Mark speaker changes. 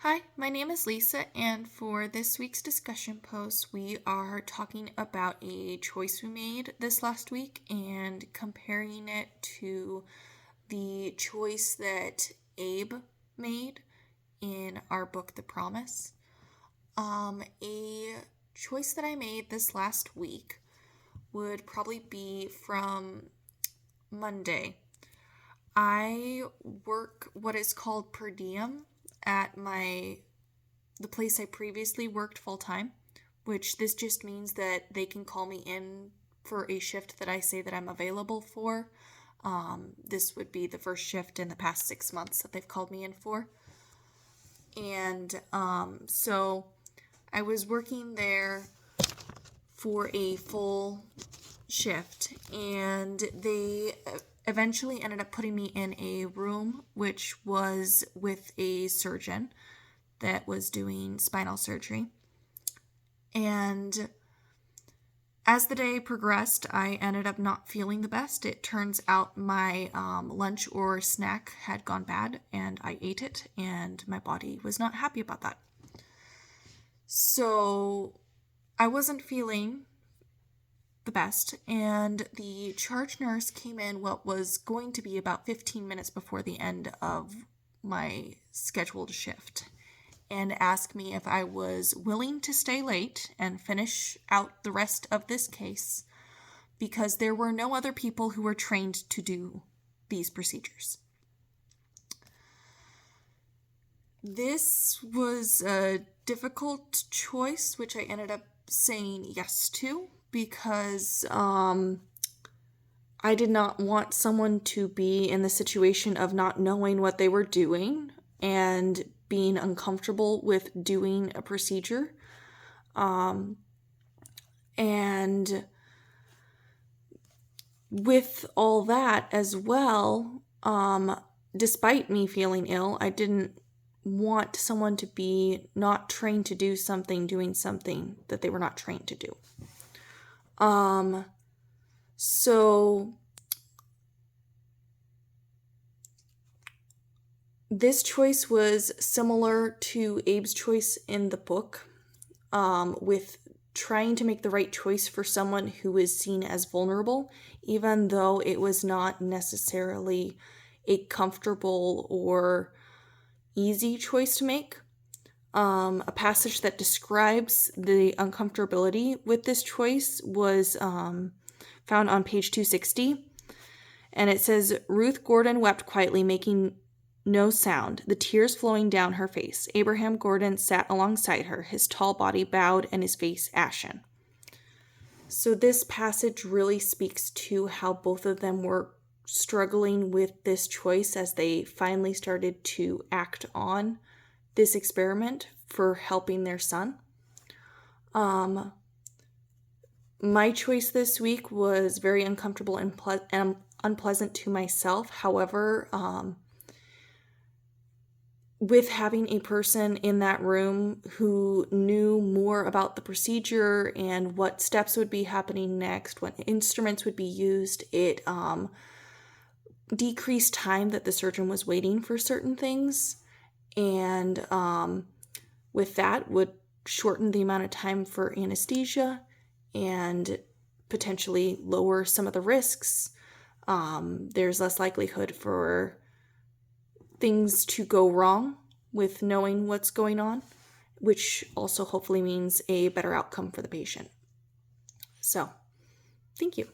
Speaker 1: Hi, my name is Lisa, and for this week's discussion post, we are talking about a choice we made this last week and comparing it to the choice that Abe made in our book, The Promise. A choice that I made this last week would probably be from Monday. I work what is called per diem at the place I previously worked full time, which this just means that they can call me in for a shift that I say that I'm available for. This would be the first shift in the past 6 months that they've called me in for. And so I was working there for a full shift, and they eventually ended up putting me in a room which was with a surgeon that was doing spinal surgery. And as the day progressed, I ended up not feeling the best. It turns out my lunch or snack had gone bad, and I ate it, and my body was not happy about that. So I wasn't feeling the best, and the charge nurse came in what was going to be about 15 minutes before the end of my scheduled shift and asked me if I was willing to stay late and finish out the rest of this case because there were no other people who were trained to do these procedures. This was a difficult choice, which I ended up saying yes to because I did not want someone to be in the situation of not knowing what they were doing and being uncomfortable with doing a procedure. And with all that as well, despite me feeling ill, I didn't want someone to be not trained to do something, doing something that they were not trained to do. So this choice was similar to Abe's choice in the book, with trying to make the right choice for someone who is seen as vulnerable, even though it was not necessarily a comfortable or easy choice to make. A passage that describes the uncomfortability with this choice was found on page 260. And it says, Ruth Gordon wept quietly, making no sound, the tears flowing down her face. Abraham Gordon sat alongside her, his tall body bowed and his face ashen. So this passage really speaks to how both of them were struggling with this choice as they finally started to act on this experiment for helping their son. My choice this week was very uncomfortable and unpleasant to myself. However, with having a person in that room who knew more about the procedure and what steps would be happening next, what instruments would be used, it decreased time that the surgeon was waiting for certain things, and with that would shorten the amount of time for anesthesia and potentially lower some of the risks. There's less likelihood for things to go wrong with knowing what's going on, which also hopefully means a better outcome for the patient. So, thank you.